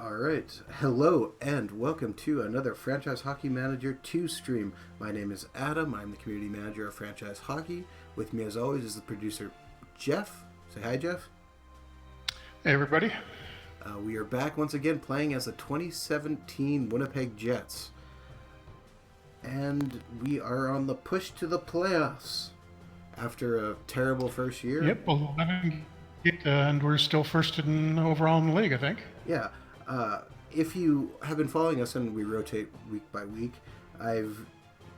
All right. Hello and welcome to another Franchise Hockey Manager 2 stream. My name is Adam. I'm the community manager of Franchise Hockey. With me, as always, is the producer, Jeff. Say hi, Jeff. Hey, everybody. We are back once again playing as the 2017 Winnipeg Jets. And we are on the push to the playoffs after a terrible first year. Yep, 11, and we're still first in overall in the league, I think. Yeah. If you have been following us and we rotate week by week, I've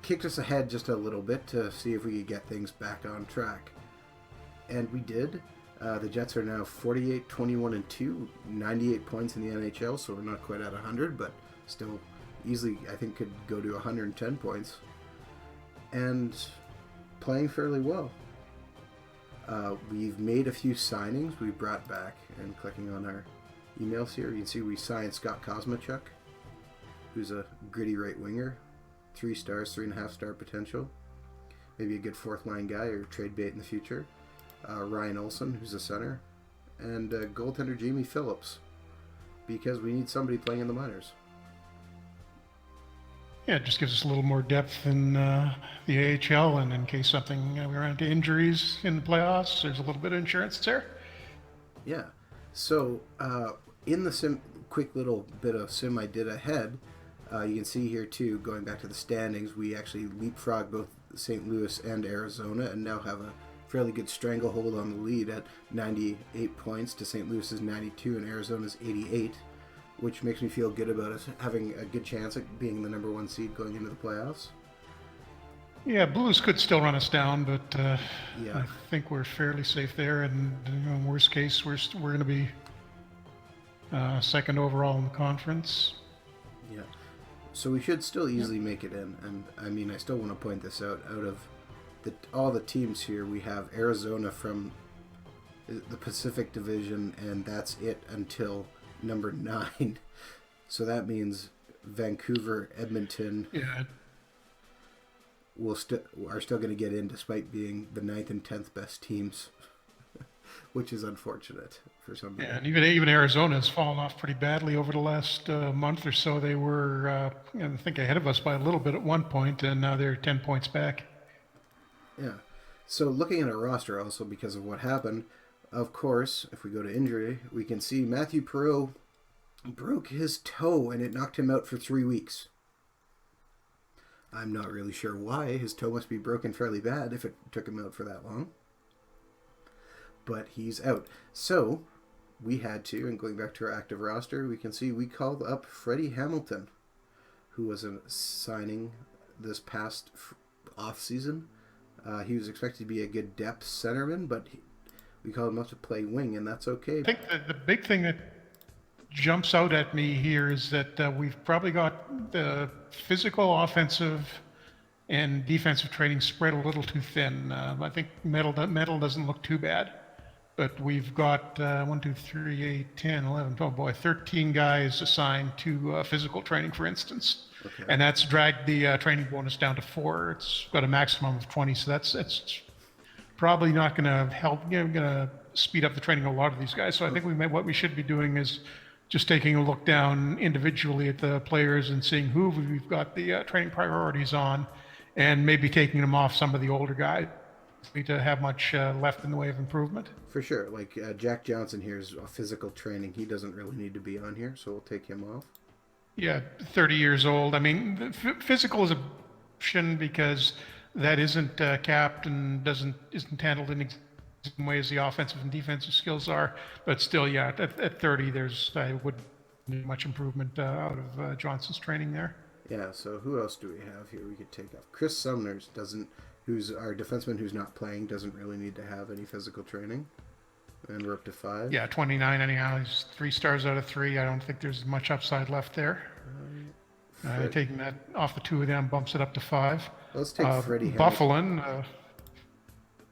kicked us ahead just a little bit to see if we could get things back on track. And we did. The Jets are now 48, 21, and 2, 98 points in the NHL, so we're not quite at 100, but still easily, I think, could go to 110 points. And playing fairly well. We've made a few signings we brought back, and clicking on our emails here, you can see we signed Scott Kosmachuk, who's a gritty right winger, 3 stars, 3.5 star potential, maybe a good fourth line guy or trade bait in the future. Ryan Olsen, who's a center, and goaltender Jamie Phillips, because we need somebody playing in the minors. Yeah, it just gives us a little more depth in the AHL, and in case something we run into injuries in the playoffs, there's a little bit of insurance there. Yeah. So in the quick little bit of sim I did ahead, you can see here too, going back to the standings, we actually leapfrogged both St. Louis and Arizona and now have a fairly good stranglehold on the lead at 98 points to St. Louis's 92 and Arizona's 88, which makes me feel good about us having a good chance at being the number 1 seed going into the playoffs. Yeah, Blues could still run us down, but yeah. I think we're fairly safe there. And in worst case, we're going to be second overall in the conference. Yeah. So we should still easily make it in. And I mean, I still want to point this out. Out of all the teams here, we have Arizona from the Pacific Division, and that's it until number 9. So that means Vancouver, Edmonton... Yeah. are still going to get in despite being the 9th and 10th best teams, which is unfortunate for some people. Yeah, and even Arizona has fallen off pretty badly over the last month or so. They were, I think, ahead of us by a little bit at one point, and now they're 10 points back. Yeah. So looking at our roster also because of what happened, of course, if we go to injury, we can see Matthew Perreault broke his toe and it knocked him out for 3 weeks. I'm not really sure why. His toe must be broken fairly bad if it took him out for that long. But he's out. So, we had to, and going back to our active roster, we can see we called up Freddie Hamilton, who was a signing this past off-season. He was expected to be a good depth centerman, but we called him up to play wing, and that's okay. I think the big thing that jumps out at me here is that we've probably got the physical, offensive, and defensive training spread a little too thin. I think metal doesn't look too bad, but we've got 1, 2, 3, 8, 10, 11, 12, 13 guys assigned to physical training, for instance. Okay. And that's dragged the training bonus down to 4. It's got a maximum of 20, so that's probably not going to help. Going to speed up the training of a lot of these guys. So I think what we should be doing is just taking a look down individually at the players and seeing who we've got the training priorities on, and maybe taking them off some of the older guys to have much left in the way of improvement. For sure. Like Jack Johnson here is a physical training. He doesn't really need to be on here, so we'll take him off. Yeah, 30 years old. I mean, physical is a option because that isn't capped and isn't handled in the same way as the offensive and defensive skills are. But still, yeah, at 30, I would need much improvement out of Johnson's training there. Yeah, so who else do we have here we could take off? Chris Sumners who's our defenseman who's not playing, doesn't really need to have any physical training. And we're up to 5. Yeah, 29 anyhow. He's 3 stars out of 3. I don't think there's much upside left there. Taking that off the 2 of them bumps it up to 5. Let's take Freddie Buffalin.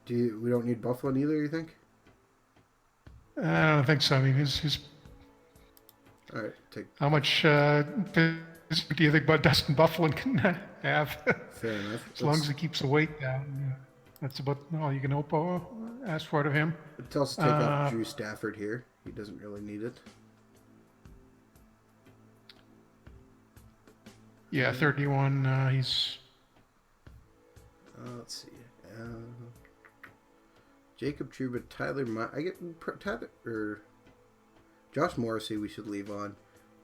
We don't need Buffalin either, you think? I don't think so. I mean, his all right, how much do you think Dustin Buffalin can have? Fair enough. As long as he keeps the weight down. That's about all you can ask for out of him. Let's also take off Drew Stafford here. He doesn't really need it. Yeah, 31. He's Let's see. Jacob Trouba, I get Tyler or Josh Morrissey. We should leave on.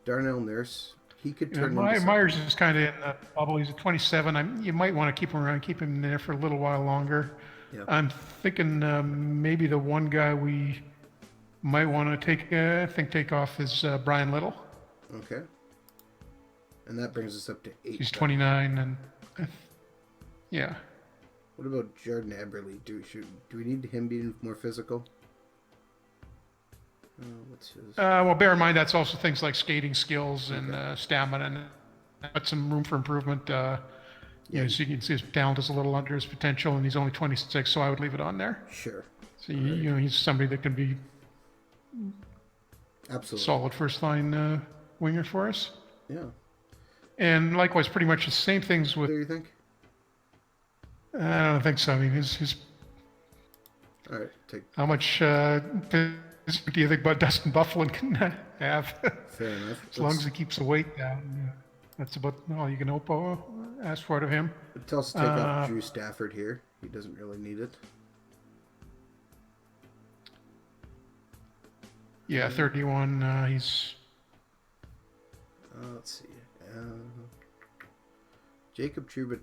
Darnell Nurse. He could turn into something. Myers is kind of in the bubble. He's at 27. You might want to keep him around, keep him there for a little while longer. Yeah. I'm thinking maybe the one guy we might want to take off is Brian Little. Okay. And that brings us up to 8. He's 29, and yeah. What about Jordan Eberle? Do we need him being more physical? What's his? Well, bear in mind that's also things like skating skills and stamina, and got some room for improvement. As you can see, his talent is a little under his potential, and he's only 26, so I would leave it on there. Sure. So he's somebody that can be absolutely solid first line winger for us. Yeah. And likewise, pretty much the same things with. What do you think? I don't think so. I mean, his All right. how much do you think Dustin Bufflin can have? Fair enough. As long as he keeps the weight down, that's about all you can ask for out of him. Let's also take off Drew Stafford here. He doesn't really need it. Yeah, 31. He's. Let's see. Jacob Trouba,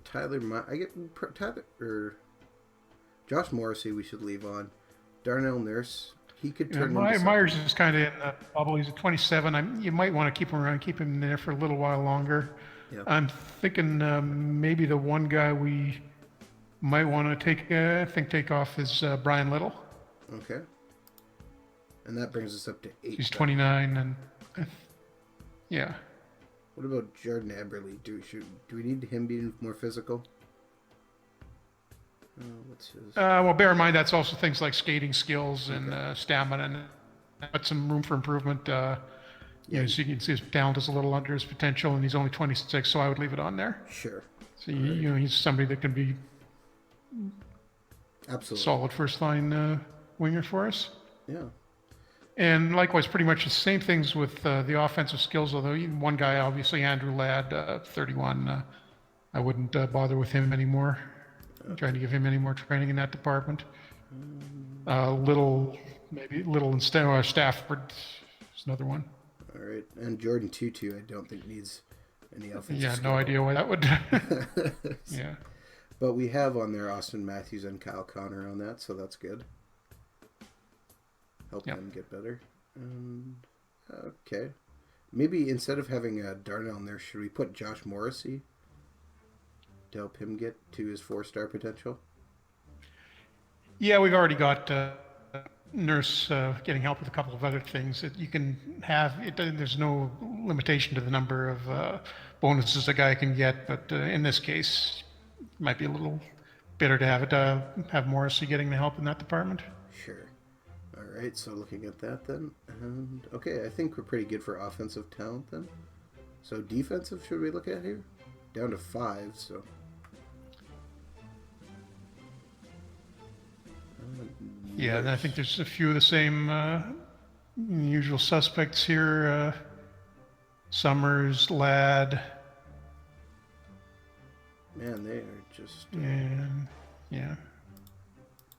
I get Tyler or Josh Morrissey. We should leave on. Darnell Nurse. He could turn into something. Myers is kind of in the bubble. He's at 27. You might want to keep him around, keep him there for a little while longer. Yeah. I'm thinking maybe the one guy we might want to take off is Brian Little. Okay. And that brings us up to 8. He's 29, and yeah. What about Jordan Eberle? Do we need him being more physical? What's his? Well, bear in mind that's also things like skating skills and stamina, and got some room for improvement. As you can see, his talent is a little under his potential, and he's only 26, so I would leave it on there. Sure. So he's somebody that can be absolutely solid first line winger for us. Yeah. And likewise, pretty much the same things with the offensive skills, although one guy, obviously, Andrew Ladd, 31, I wouldn't bother with him anymore. I'm trying to give him any more training in that department. Little instead, or Stafford is another one. All right. And Jordan Tutu, I don't think needs any offensive Yeah, skill. no idea why that would. Yeah. But we have on there Austin Matthews and Kyle Connor on that, so that's good. Help them get better. Okay. Maybe instead of having Darnell in there, should we put Josh Morrissey to help him get to his 4-star potential? Yeah, we've already got Nurse getting help with a couple of other things that you can have. There's no limitation to the number of bonuses a guy can get, but in this case, it might be a little better to have Morrissey getting the help in that department. Sure. All right, so looking at that then, and okay, I think we're pretty good for offensive talent then. So defensive, should we look at here? Down to 5, so. Yeah, and I think there's a few of the same usual suspects here. Summers, Ladd. Man, they are just. And yeah.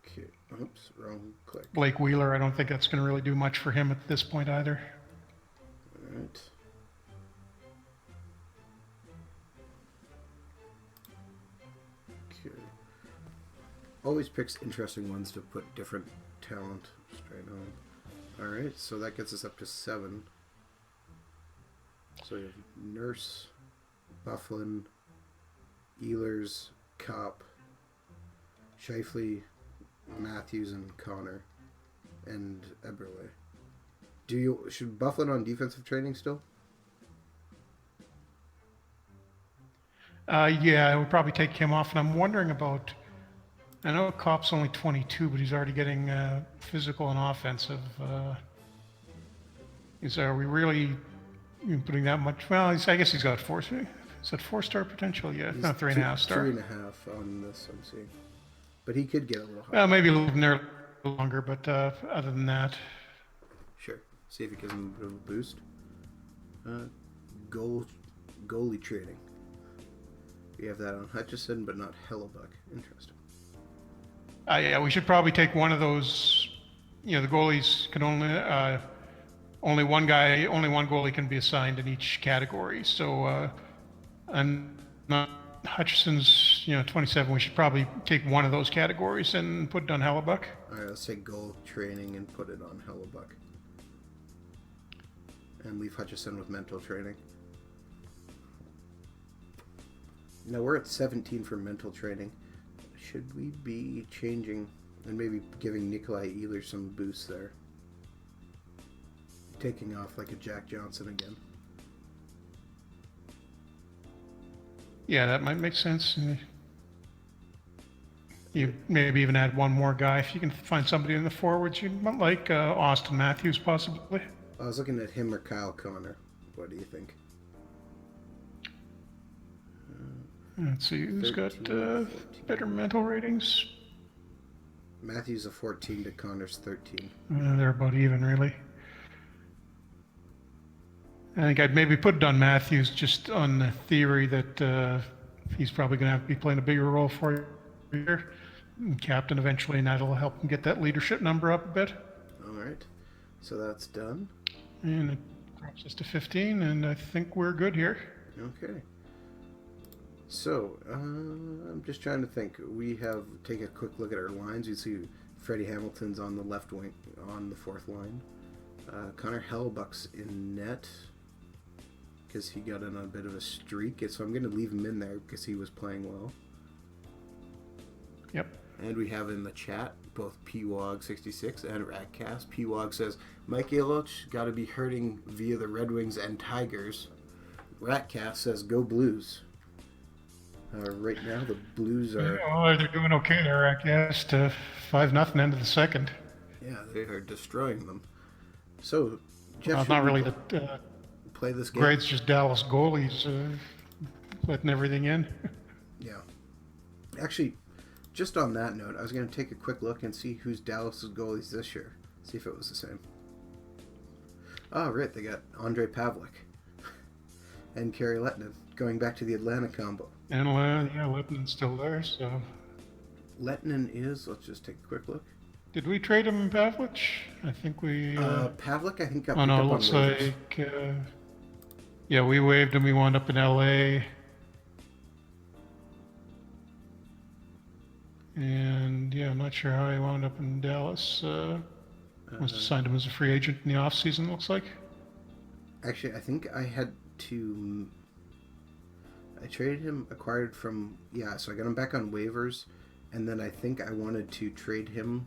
Okay. Oops, wrong click. Blake Wheeler, I don't think that's going to really do much for him at this point either. All right. Okay. Always picks interesting ones to put different talent straight on. All right, so that gets us up to 7. So we have Nurse, Bufflin, Ehlers, Kopp, Scheifele, Matthews, and Connor, and Eberle. Should Bufflin on defensive training still? Yeah, I would probably take him off, and I'm wondering about. I know Kopp's only 22, but he's already getting physical and offensive. Are we really putting that much? Well, I guess he's got 4. Is that 4-star potential? Yeah, no, 3.5 star. 3.5 on this, I'm seeing. But he could get a little higher. Maybe a little there longer, but other than that. Sure. See if it gives him a bit of a boost. Goalie trading. We have that on Hutchison, but not Hellebuck. Interesting. Yeah, we should probably take one of those. The goalies can only one guy, only one goalie can be assigned in each category. So, and not Hutchison's, 27. We should probably take one of those categories and put it on Hellebuck. All right, let's take goal training and put it on Hellebuck. And leave Hutchison with mental training. Now we're at 17 for mental training. Should we be changing and maybe giving Nikolai Ehlers some boost there? Taking off like a Jack Johnson again. Yeah, that might make sense. You maybe even add one more guy if you can find somebody in the forwards you might like, Austin Matthews possibly. I was looking at him or Kyle Connor. What do you think? Let's see who's got 14. better mental ratings. Matthews a 14 to Connor's 13. They're about even, really. I think I'd maybe put it on Matthews just on the theory that he's probably going to have to be playing a bigger role for you here. Captain eventually, and that'll help him get that leadership number up a bit. All right. So that's done. And it drops us to 15, and I think we're good here. Okay. So, I'm just trying to think. We have take a quick look at our lines. You see Freddie Hamilton's on the left wing, on the fourth line. Connor Hellebuck's in net because he got in on a bit of a streak. So I'm going to leave him in there because he was playing well. Yep. And we have in the chat both PWOG66 and Ratcast. PWOG says, Mike Ilitch got to be hurting via the Red Wings and Tigers. Ratcast says, go Blues. Right now, the Blues are... Yeah, they're doing okay there, I guess, to 5-0 end of the second. Yeah, they are destroying them. So, Jeff, well, not really play this game? Great's just Dallas goalies letting everything in. Yeah. Actually, just on that note, I was going to take a quick look and see who's Dallas's goalies this year. See if it was the same. Oh, right, they got Andrei Pavlik and Kerry Lettinen going back to the Atlanta combo. And yeah, Lettinen's still there, so... Lettinen is, let's just take a quick look. Did we trade him in Pavlik? I think we... Pavlik, I think, got picked up it on looks waivers. like... yeah, we waived him, we wound up in LA. And, yeah, I'm not sure how he wound up in Dallas. Must have signed him as a free agent in the offseason, looks like. Actually, I think I had to... I traded him, acquired from... Yeah, so I got him back on waivers, and then I think I wanted to trade him,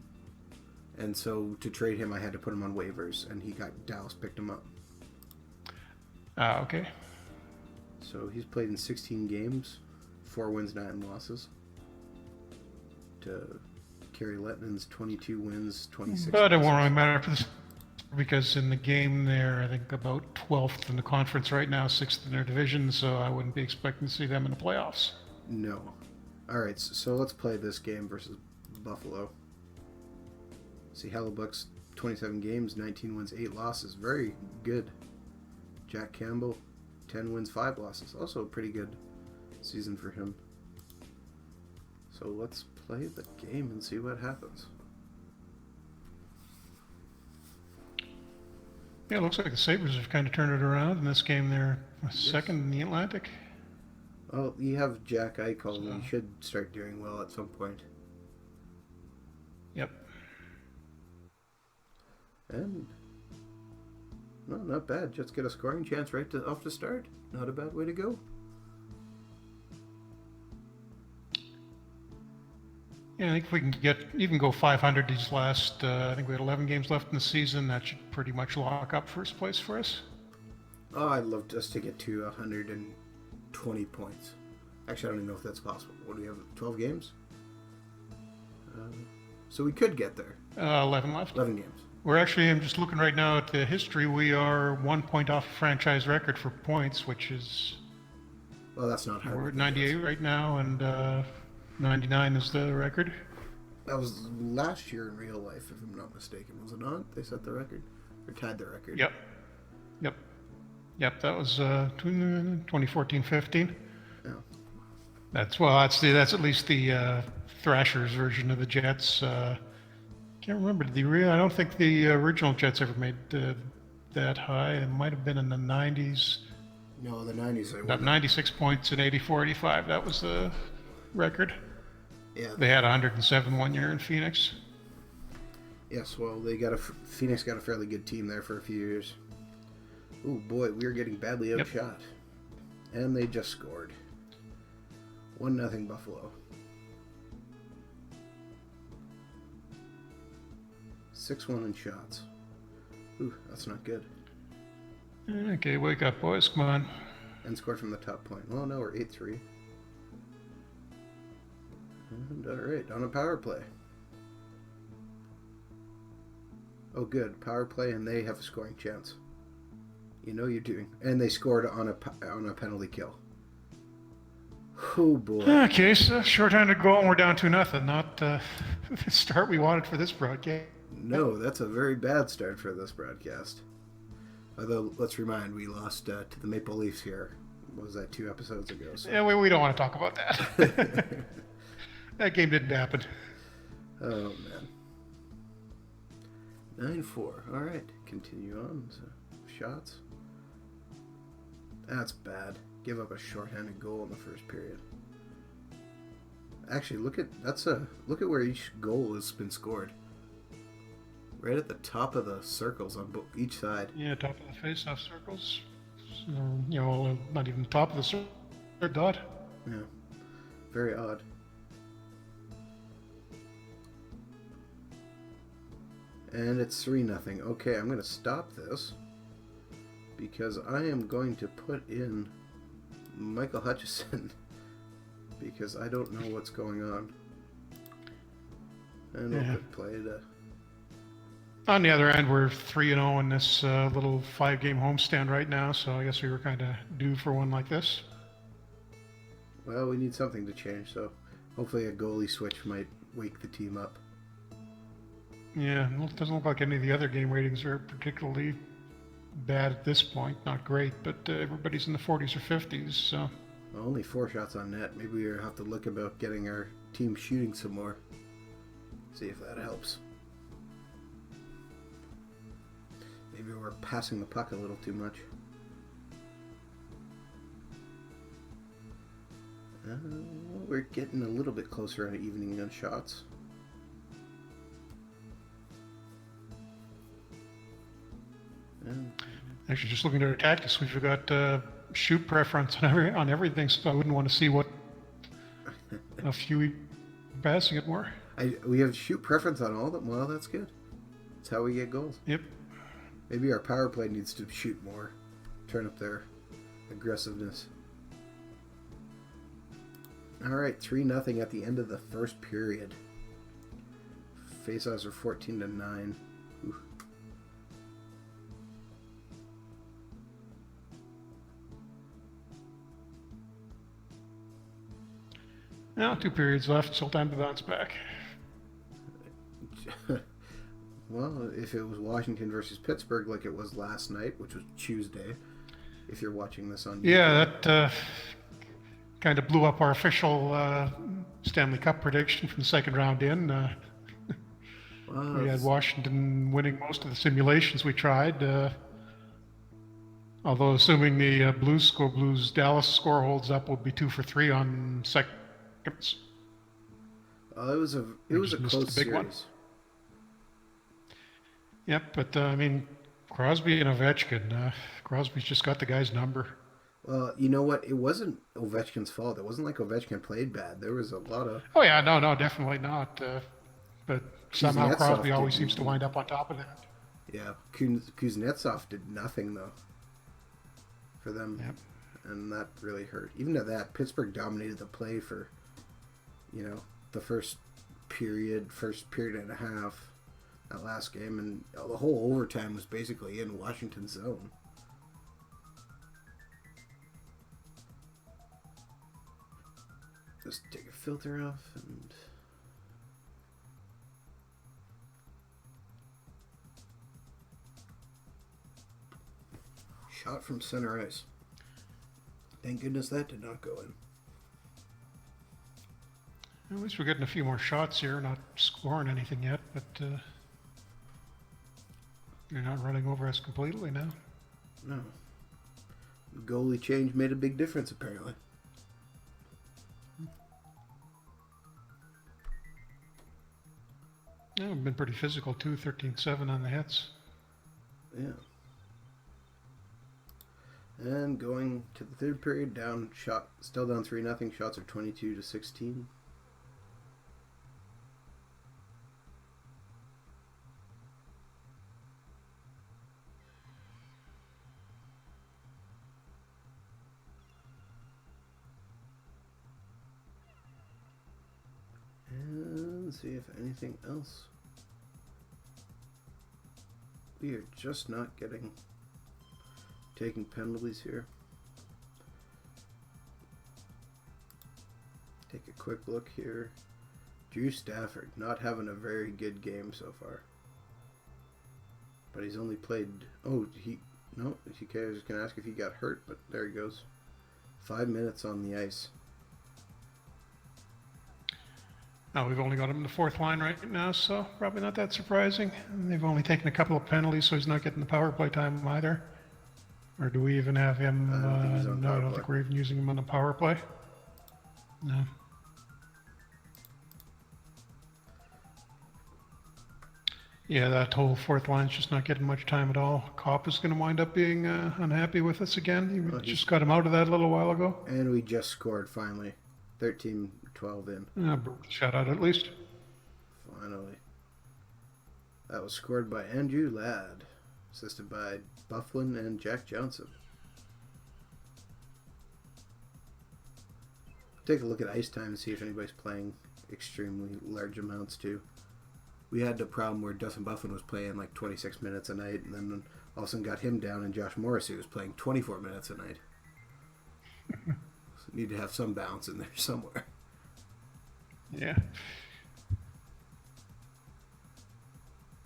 and so to trade him I had to put him on waivers, and Dallas picked him up. Okay. So he's played in 16 games, 4 wins, 9 losses. To Kerry Lettinen's 22 wins, 26 But it losses. won't really matter for this, because in the game they're, I think, about 12th in the conference right now, 6th in their division, so I wouldn't be expecting to see them in the playoffs. No. Alright, so let's play this game versus Buffalo. See, Hellebuck's 27 games, 19 wins, 8 losses. Very good. Jack Campbell, 10 wins, 5 losses. Also a pretty good season for him. So let's play the game and see what happens. Yeah, it looks like the Sabres have kind of turned it around. In this game, they're second in the Atlantic. Well, you have Jack Eichel, and he should start doing well at some point. Yep. And, no, not bad. Just get a scoring chance right off the start. Not a bad way to go. Yeah, I think if we can even go 500 these last, I think we had 11 games left in the season, that should pretty much lock up first place for us. Oh, I'd love us to get to 120 points. Actually, I don't even know if that's possible. What do we have, 12 games? So we could get there. 11 left. 11 games. We're actually, I'm just looking right now at the history, we are 1 point off franchise record for points, which is... Well, that's not hard. We're at 98 right now, and 99 is the record. That was last year in real life, if I'm not mistaken. Was it not? They set the record? Or tied the record? Yep. Yep, that was 2014-15. Yeah. That's at least the Thrashers version of the Jets. Can't remember I don't think the original Jets ever made that high. It might have been in the 90s. No, the 90s they About won it. 96 points in 84, 85. That was the record. Yeah. They had 107 one year in Phoenix. Yes, well, Phoenix got a fairly good team there for a few years. Oh boy, we are getting badly outshot. And they just scored. 1-0 Buffalo. 6-1 in shots. Ooh, that's not good. Okay, wake up, boys. Come on. And scored from the top point. Well, no, we're 8-3. And alright, on a power play. Oh, good. Power play, and they have a scoring chance. You know you're doing. And they scored on a penalty kill. Oh, boy. Okay, so shorthanded goal, and we're down 2-0. Not the start we wanted for this broadcast. No, that's a very bad start for this broadcast. Although, let's remind, we lost to the Maple Leafs here. What was that, 2 episodes ago? So. Yeah, we don't want to talk about that. That game didn't happen. Oh, man. 9-4. All right, continue on. So, shots. That's bad. Give up a shorthanded goal in the first period. Actually, look at where each goal has been scored. Right at the top of the circles on each side. Yeah, top of the face-off circles. So, not even top of the circle. Dot. Yeah, very odd. And it's 3-0. Okay, I'm going to stop this because I am going to put in Michael Hutchison because I don't know what's going on. And we'll play it. On the other end, we're 3-0 in this little 5-game homestand right now, so I guess we were kind of due for one like this. Well, we need something to change, so hopefully a goalie switch might wake the team up. Yeah, well, it doesn't look like any of the other game ratings are particularly bad at this point. Not great, but everybody's in the 40s or 50s, so... Well, only 4 shots on net. Maybe we'll have to look about getting our team shooting some more. See if that helps. Maybe we're passing the puck a little too much. We're getting a little bit closer on evening on shots. Actually, just looking at our tactics, we've got shoot preference on everything, so I wouldn't want to see what a few passing it more. We have shoot preference on all of them. Well, that's good. That's how we get goals. Yep. Maybe our power play needs to shoot more. Turn up their aggressiveness. Alright, 3-0 at the end of the first period. Faceoffs are 14-9. Ooh. Now, 2 periods left, still time to bounce back. Well, if it was Washington versus Pittsburgh like it was last night, which was Tuesday, if you're watching this on YouTube. Yeah, that kind of blew up our official Stanley Cup prediction from the second round in. We had Washington winning most of the simulations we tried. Although assuming the Blues Dallas score holds up, we'll be 2 for 3 on seconds. It was a close series. One. Yep, but I mean, Crosby and Ovechkin. Crosby's just got the guy's number. Well, you know what? It wasn't Ovechkin's fault. It wasn't like Ovechkin played bad. There was a lot of... Oh, yeah, no, definitely not. But somehow Crosby always seems to wind up on top of that. Yeah, Kuznetsov did nothing, though, for them. Yep. And that really hurt. Even at that, Pittsburgh dominated the play for, the first period and a half, that last game, and the whole overtime was basically in Washington's zone. Just take a filter off and... Shot from center ice. Thank goodness that did not go in. At least we're getting a few more shots here, not scoring anything yet, but they're not running over us completely now. No. Goalie change made a big difference, apparently. Yeah, we've been pretty physical too, 13-7 on the hits. Yeah. And going to the third period, still down 3-0. Shots are 22-16. And see if anything else. We are just not taking penalties here. Take a quick look here. Drew Stafford not having a very good game so far. But he's only played. Oh, I was just gonna ask if he got hurt, but there he goes. 5 minutes on the ice. Now we've only got him in the fourth line right now, so probably not that surprising. And they've only taken a couple of penalties, so he's not getting the power play time either. Or do we even have him? No, I don't think we're even using him on the power play. No. Yeah, that whole fourth line's just not getting much time at all. Kopp is going to wind up being unhappy with us again. We just got him out of that a little while ago. And we just scored finally. 13-12 in. Shutout at least. Finally. That was scored by Andrew Ladd, assisted by Bufflin and Jack Johnson. Take a look at ice time and see if anybody's playing extremely large amounts too. We had the problem where Dustin Bufflin was playing like 26 minutes a night, and then all of a sudden got him down, and Josh Morrissey was playing 24 minutes a night. So need to have some balance in there somewhere. Yeah.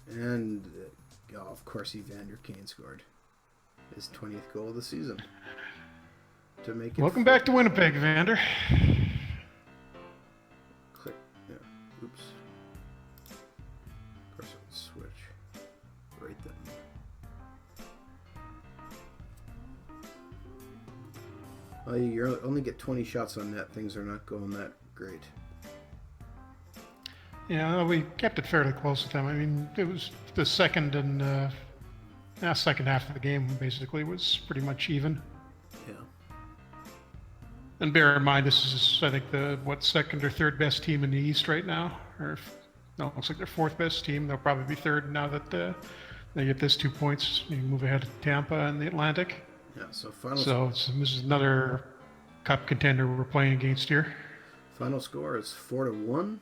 And of course, Evander Kane scored his 20th goal of the season to make it. Welcome back to Winnipeg, Evander. Click. Yeah. Oops. Of course, it would switch right then. Well, you only get 20 shots on net. Things are not going that great. Yeah, we kept it fairly close with them. I mean, it was the second half of the game basically was pretty much even. Yeah. And bear in mind, this is, I think, the second or third best team in the East right now. Or no, it looks like their fourth best team. They'll probably be third now that they get this 2 points. You move ahead to Tampa and the Atlantic. Yeah. So this is another cup contender we're playing against here. Final score is 4-1.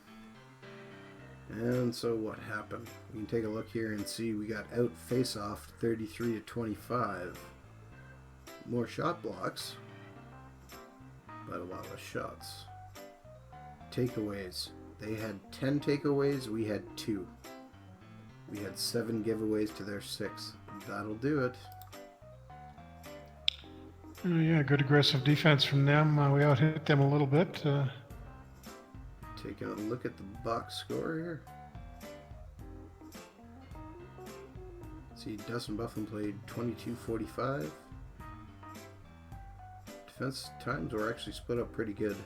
And so what happened? We can take a look here and see we got out face-off 33-25. More shot blocks, but a lot of shots. Takeaways. They had 10 takeaways, we had 2. We had 7 giveaways to their 6. That'll do it. Yeah, good aggressive defense from them. We out-hit them a little bit. Taking a look at the box score here. See, Dustin Bufflin played 22:45. Defense times were actually split up pretty good.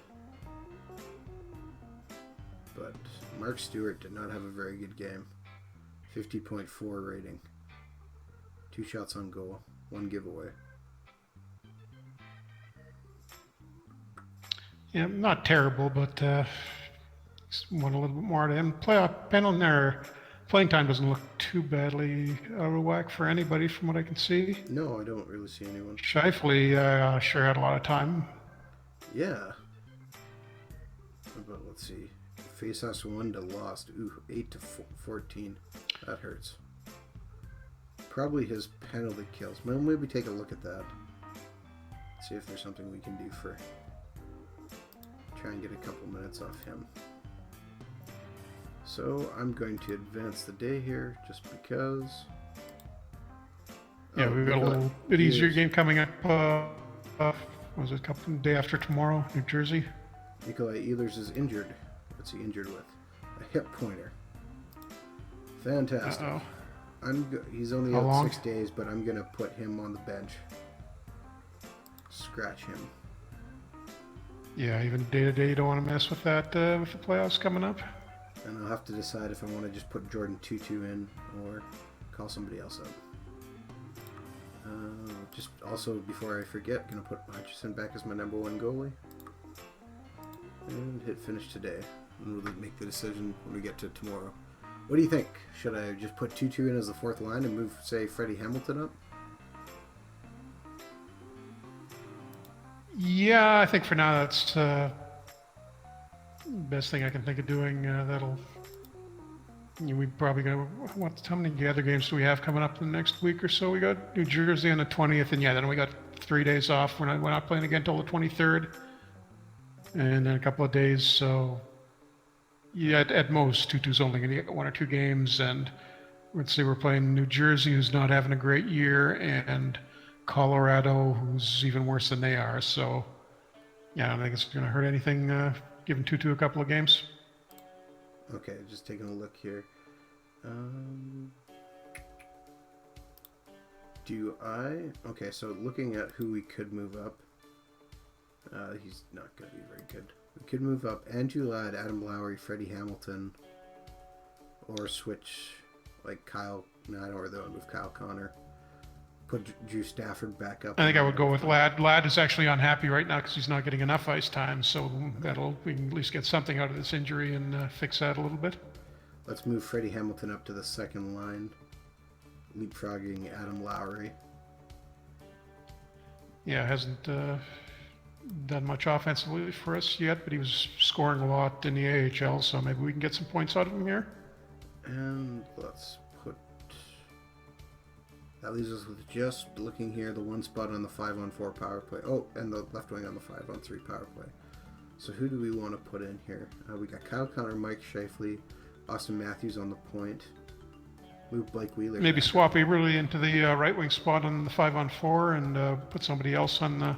But Mark Stewart did not have a very good game. 50.4 rating. 2 shots on goal, 1 giveaway. Yeah, not terrible, but want a little bit more to him. Playing time doesn't look too badly out of whack for anybody from what I can see. No, I don't really see anyone. Shifley sure had a lot of time. Yeah. But let's see. Faceoffs won to lost. Ooh, 8-14. That hurts. Probably his penalty kills. Well, maybe take a look at that. See if there's something we can do for... Try and get a couple minutes off him. So I'm going to advance the day here just because. Yeah, we've got a little bit easier game coming up. Was it day after tomorrow, New Jersey? Nikolai Ehlers is injured What's he injured with? A hip pointer. Fantastic. Uh-oh. He's only How out long? 6 days, but I'm gonna put him on the bench. Scratch him. Yeah, even day to day, you don't want to mess with that with the playoffs coming up. And I'll have to decide if I want to just put Jordan Tutu in or call somebody else up. Just also, before I forget, gonna put Hutchison back as my #1 goalie. And hit finish today. And we'll make the decision when we get to tomorrow. What do you think? Should I just put Tutu in as the 4th line and move, say, Freddie Hamilton up? Yeah, I think for now that's best thing I can think of doing. We probably got how many other games do we have coming up in the next week or so? We got New Jersey on the 20th, and then we got 3 days off. We're not playing again until the 23rd, and then a couple of days. So yeah, at most, Tutu's only going to get 1 or 2 games, and let's say we're playing New Jersey, who's not having a great year, and Colorado, who's even worse than they are. So yeah, I don't think it's going to hurt anything giving Tutu a couple of games. Okay, just taking a look here. Okay, so looking at who we could move up, he's not going to be very good. We could move up Andrew Ladd, Adam Lowry, Freddie Hamilton, or switch like Kyle. No, I don't really want to move Kyle Connor. Put Drew Stafford back up. I think I would go with Ladd. Ladd is actually unhappy right now because he's not getting enough ice time, so we can at least get something out of this injury and fix that a little bit. Let's move Freddie Hamilton up to the 2nd line, leapfrogging Adam Lowry. Yeah, hasn't done much offensively for us yet, but he was scoring a lot in the AHL, so maybe we can get some points out of him here. And let's put... That leaves us with just looking here, the 1 spot on the 5-on-4 power play. Oh, and the left wing on the 5-on-3 power play. So who do we want to put in here? We got Kyle Connor, Mike Scheifele, Austin Matthews on the point. Move Blake Wheeler. Maybe swap Eberle into the right wing spot on the 5-on-4 and put somebody else on the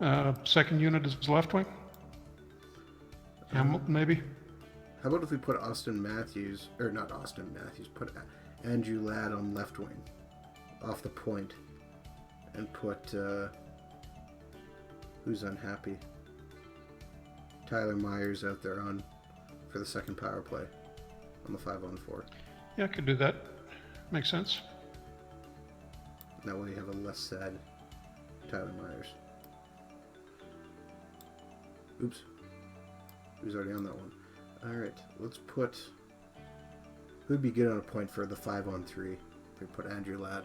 2nd unit as left wing. Hamilton, maybe. How about if we put put Andrew Ladd on left wing, off the point, and put, who's unhappy? Tyler Myers out there for the 2nd power play, on the 5-on-4. Yeah, I could do that. Makes sense. That way you have a less sad Tyler Myers. Oops. He was already on that one. Alright, let's put... Who'd be good on a point for the 5-on-3? If we put Andrew Ladd.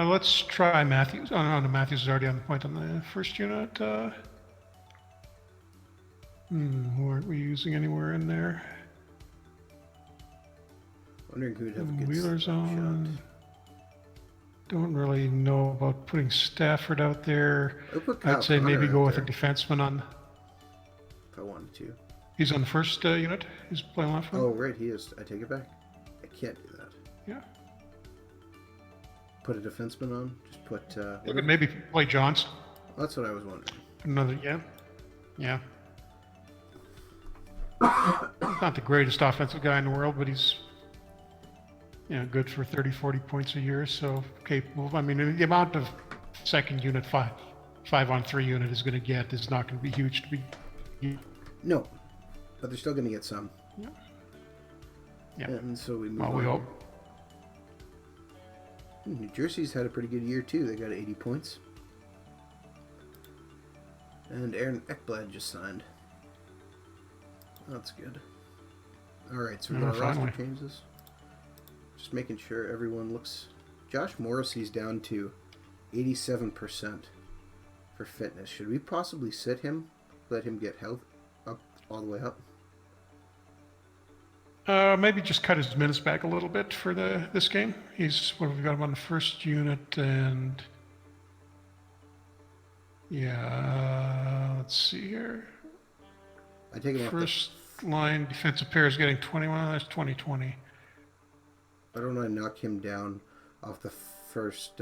Let's try Matthews. Oh, no, Matthews is already on the point on the 1st unit. Who aren't we using anywhere in there? Wondering who'd have a good Wheeler's on. shot. Don't really know about putting Stafford out there. I'd say maybe go with a defenseman on. If I wanted to. He's on the 1st unit. He's playing left wing. Oh, right, he is. I take it back. I can't do that. Yeah. Put a defenseman on. Just put. Look at maybe play Johnson. That's what I was wondering. Another, yeah. Not the greatest offensive guy in the world, but he's good for 30, 40 points a year, so capable. I mean, the amount of 2nd unit 5-on-3 unit is going to get is not going to be huge to be. No, but they're still going to get some. Yeah. And so we move Well, on. we hope. New Jersey's had a pretty good year too. They got 80 points. And Aaron Ekblad just signed. That's good. Alright, so we got our roster changes. Just making sure everyone looks... Josh Morrissey's down to 87% for fitness. Should we possibly sit him? Let him get health up all the way up? Maybe just cut his minutes back a little bit for this game. We've got him on the 1st unit, and let's see here. I take him First line defensive pair is getting 21. That's 20-20. I don't want to knock him down off the first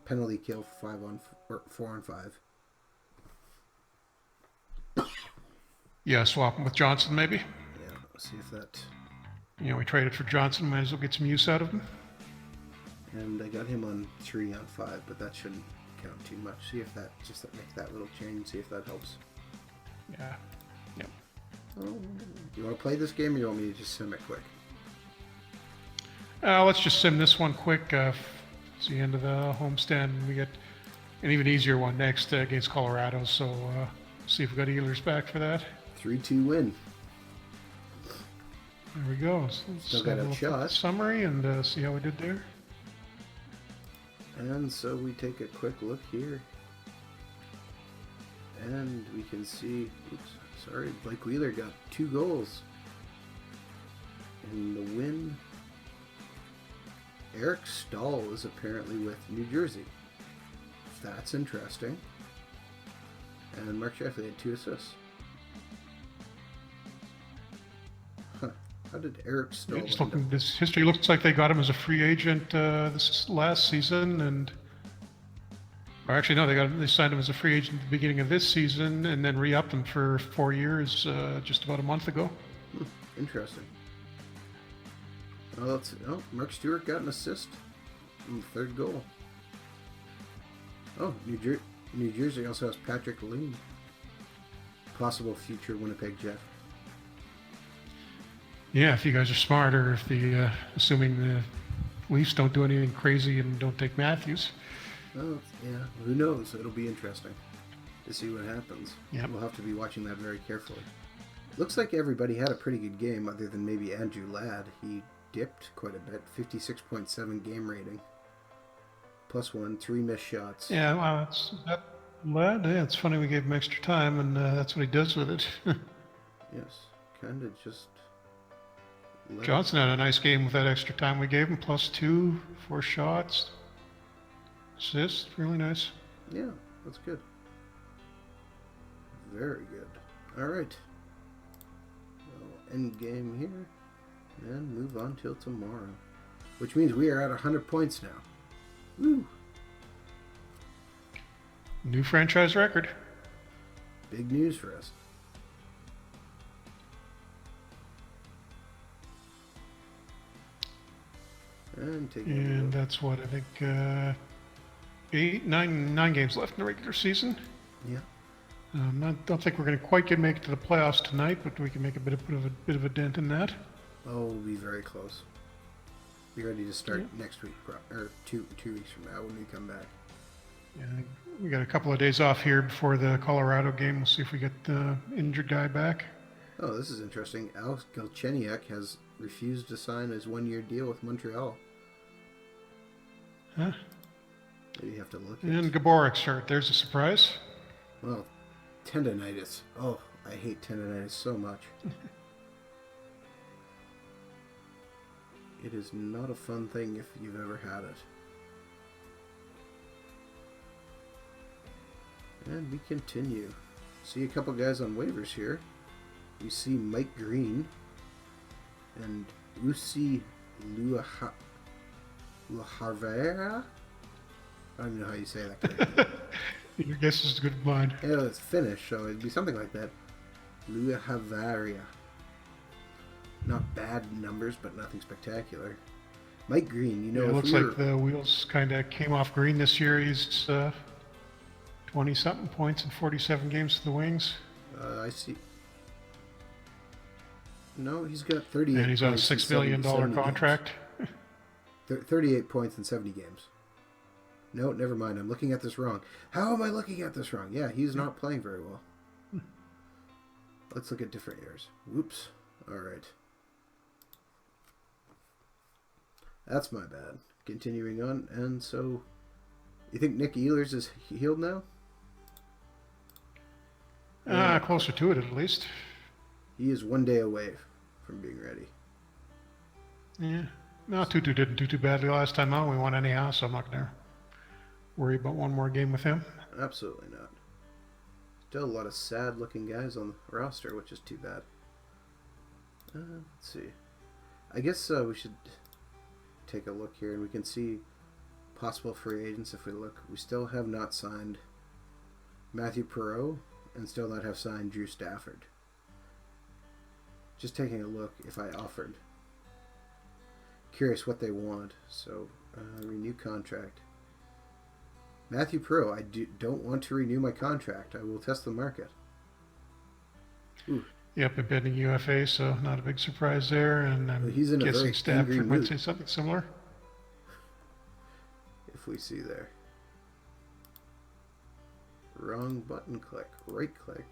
penalty kill 4-on-5. Yeah, swap him with Johnson maybe. Yeah, let's see if that. We traded for Johnson. Might as well get some use out of him. And I got him on 3 on 5, but that shouldn't count too much. See if that, just make that little change, see if that helps. Yeah. Yep. Oh, do you want to play this game or you want me to just sim it quick? Let's just sim this one quick. It's the end of the homestand. We get an even easier one next against Colorado. So see if we got Ehlers back for that. 3-2 win. There we go. So let's Still got a shot. Summary and see how we did there. And so we take a quick look here. And we can see, Blake Wheeler got 2 goals in the win. Eric Stahl is apparently with New Jersey. That's interesting. And Mark Sheffley had 2 assists. Huh. How did Eric Stahl? Just looking, this history looks like they got him as a free agent this last season, or actually no, they signed him as a free agent at the beginning of this season, and then re-upped him for 4 years just about a month ago. Interesting. Well, Mark Stewart got an assist in the 3rd goal. Oh, New Jersey also has Patrick Lee, possible future Winnipeg Jet. Yeah, if you guys are smart, or if assuming the Leafs don't do anything crazy and don't take Matthews. Oh, yeah, who knows? It'll be interesting to see what happens. Yep. We'll have to be watching that very carefully. Looks like everybody had a pretty good game, other than maybe Andrew Ladd. He dipped quite a bit, 56.7 game rating. +1, 3 missed shots. Yeah, well, that Ladd. Yeah, it's funny we gave him extra time, and that's what he does with it. Yes, kind of just. Johnson had a nice game with that extra time we gave him, +2, 4 shots, assists, really nice. Yeah, that's good. Very good. All right. We'll end game here and move on till tomorrow, which means we are at 100 points now. Woo! New franchise record. Big news for us. And that's what I think. 9 games left in the regular season. Yeah. I don't think we're going to quite make it to the playoffs tonight, but we can make a bit of a dent in that. Oh, we'll be very close. Be ready to start next week, or two weeks from now when we come back. Yeah, we got a couple of days off here before the Colorado game. We'll see if we get the injured guy back. Oh, this is interesting. Alex Galchenyuk has refused to sign his 1-year deal with Montreal. Huh? Maybe you have to look. And Gaborik's hurt. There's a surprise. Well, tendonitis. Oh, I hate tendonitis so much. It is not a fun thing if you've ever had it. And we continue. See a couple guys on waivers here. We see Mike Green and Usi Luharvera. I don't even know how you say that. Your guess is as good as mine. Yeah, it's Finnish, so it'd be something like that. Luharvera. Not bad numbers, but nothing spectacular. Mike Green, you know, it looks like the wheels kind of came off Green this year. He's 20-something points in 47 games for the Wings. I see. No, he's got 38. And he's on a $6 million contract. 38 points in 70 games. No, never mind. I'm looking at this wrong. How am I looking at this wrong? Yeah, he's not playing very well. Let's look at different years. Whoops. All right. That's my bad. Continuing on. And so, you think Nick Ehlers is healed now? Closer to it, at least. He is 1 day away from being ready. Yeah. No, Tutu didn't do too badly last time out. We won anyhow, so I'm not going to worry about one more game with him. Absolutely not. Still a lot of sad-looking guys on the roster, which is too bad. Let's see. I guess we should take a look here, and we can see possible free agents if we look. We still have not signed Matthew Perreault, and still not have signed Drew Stafford. Just taking a look if I offered. Curious what they want. So, renew contract. Matthew Perreault, I don't want to renew my contract. I will test the market. Ooh. Yep, a pending UFA, so not a big surprise there. And I'm he's in a guessing very angry Stafford might mood. say something similar. If we see there. Wrong button click. Right click.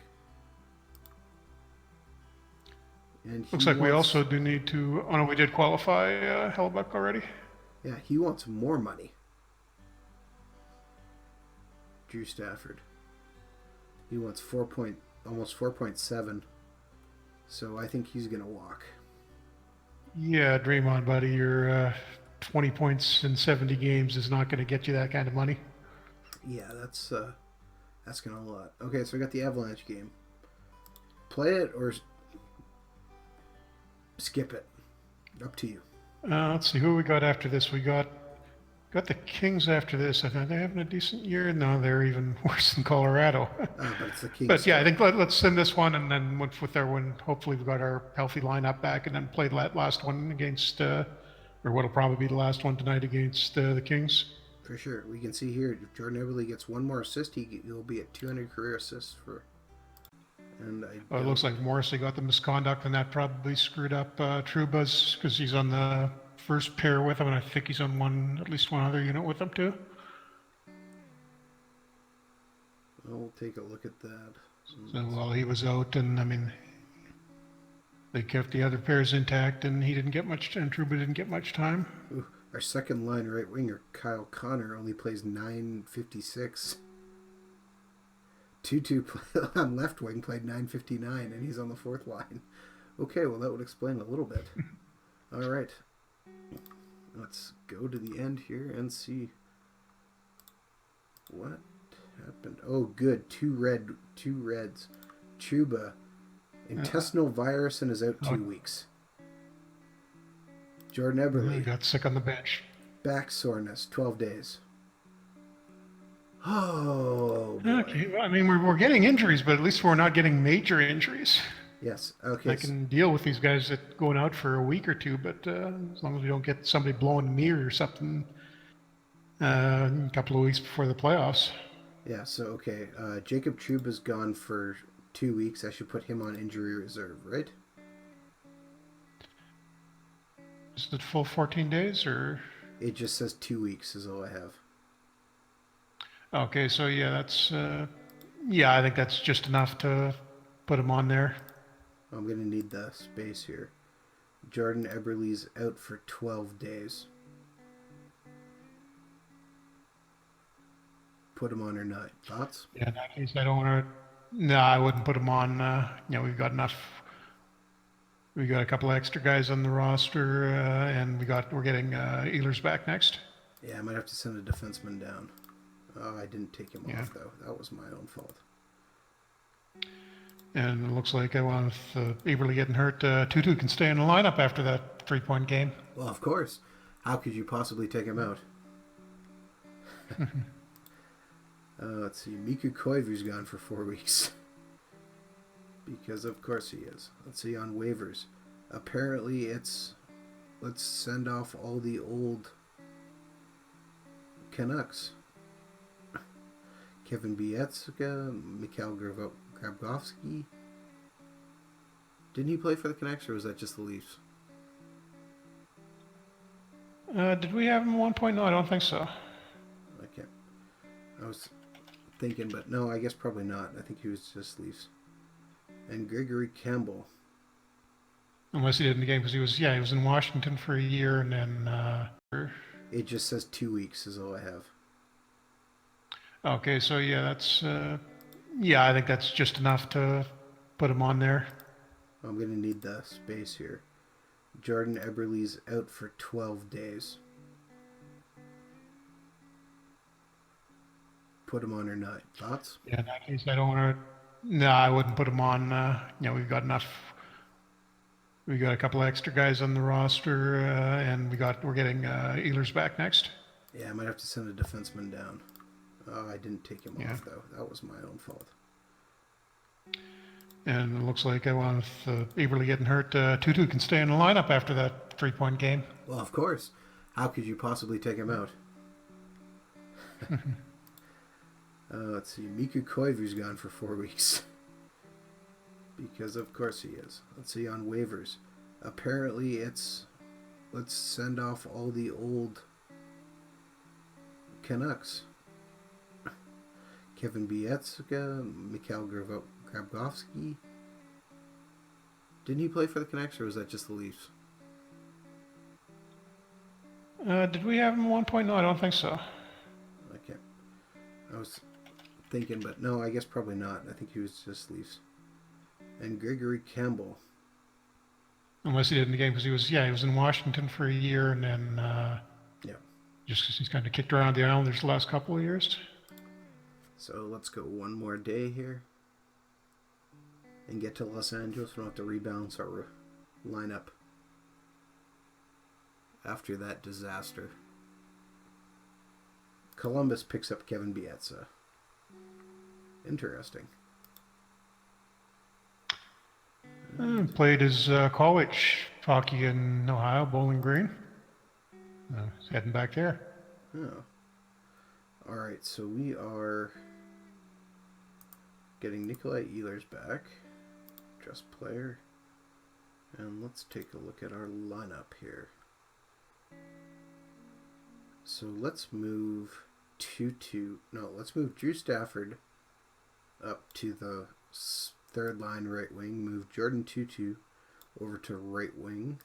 And Looks like we also do need to... Oh, no, we did qualify Hellebuck already. Yeah, he wants more money. Drew Stafford. He wants almost 4.7. So I think he's going to walk. Yeah, dream on, buddy. Your 20 points in 70 games is not going to get you that kind of money. Yeah, that's asking a lot. Okay, so we got the Avalanche game. Play it or skip it. Up to you. Let's see who we got after this. We got the Kings after this. I think they're having a decent year. No, they're even worse than Colorado. But it's the Kings. But yeah, I think let's send this one, and then with our win, hopefully we've got our healthy lineup back, and then play that last one against, or what'll probably be the last one tonight against the Kings. For sure. We can see here, if Jordan Eberle gets one more assist, he'll be at 200 career assists for... And it looks like Morrissey got the misconduct, and that probably screwed up Trouba's, because he's on the first pair with him, and I think he's on at least one other unit with him too. We'll take a look at that. So while he was out, and I mean, they kept the other pairs intact, and he didn't get much, and Trouba didn't get much time. Ooh, our second line right winger, Kyle Connor, only plays 956. Tutu on left wing played 959, and he's on the fourth line. Okay, well, that would explain a little bit. All right. Let's go to the end here and see what happened. Oh, good. Two reds. Trouba. Intestinal virus and is out 2 weeks. Jordan Eberle. He got sick on the bench. Back soreness, 12 days. Oh, boy. Okay. Well, I mean, we're getting injuries, but at least we're not getting major injuries. Yes. Okay. I can deal with these guys that going out for a week or two, but as long as we don't get somebody blowing a knee or something a couple of weeks before the playoffs. Yeah. So okay, Jacob Trouba's gone for 2 weeks. I should put him on injury reserve, right? Is it full 14 days or? It just says 2 weeks is all I have. Okay, so yeah, that's yeah, I think that's just enough to put him on there. I'm gonna need the space here. Jordan Eberle's out for 12 days. Put him on or not? Thoughts? Yeah, in that case, I don't want to. No, I wouldn't put him on. We've got enough. We got a couple of extra guys on the roster, and we're getting Ehlers back next. Yeah, I might have to send a defenseman down. Oh, I didn't take him off, though. That was my own fault. And it looks like with Eberle getting hurt, Tutu can stay in the lineup after that 3-point game. Well, of course. How could you possibly take him out? Let's see. Miku Koivu's gone for 4 weeks. Because of course he is. Let's see on waivers. Apparently it's... Let's send off all the old Canucks. Kevin Bietska, Mikhail Grabovski. Didn't he play for the Canucks, or was that just the Leafs? Did we have him at one point? No, I don't think so. Okay. I was thinking, but no, I guess probably not. I think he was just Leafs. And Gregory Campbell. Unless he did in the game, because he was in Washington for a year, and then... It just says 2 weeks is all I have. Okay, so yeah, that's... yeah, I think that's just enough to put him on there. I'm going to need the space here. Jordan Eberle's out for 12 days. Put him on or not? Thoughts? Yeah, in that case, I don't want to... No, I wouldn't put him on. We've got enough... We got a couple of extra guys on the roster, and we're getting Ehlers back next. Yeah, I might have to send a defenseman down. Oh, I didn't take him off, though. That was my own fault. And it looks like with Averley getting hurt, Tutu can stay in the lineup after that 3-point game. Well, of course. How could you possibly take him out? Let's see. Miku Koivu's gone for 4 weeks. Because of course he is. Let's see on waivers. Apparently it's... Let's send off all the old Canucks. Kevin Bietska, Mikhail Grabovski. Didn't he play for the Canucks, or was that just the Leafs? Did we have him at one point? No, I don't think so. Okay. I was thinking, but no, I guess probably not. I think he was just Leafs. And Gregory Campbell. Unless he did in the game, because he was in Washington for a year, and then Yeah. just because he's kind of kicked around the Islanders the last couple of years. So let's go one more day here and get to Los Angeles. We don't have to rebalance our lineup after that disaster. Columbus picks up Kevin Bietsa. Interesting. Played his college hockey in Ohio, Bowling Green. He's heading back there. Oh. All right, so we are getting Nikolai Ehlers back, just player, and let's take a look at our lineup here. So let's move let's move Drew Stafford up to the third line right wing, move Jordan Tutu over to right wing,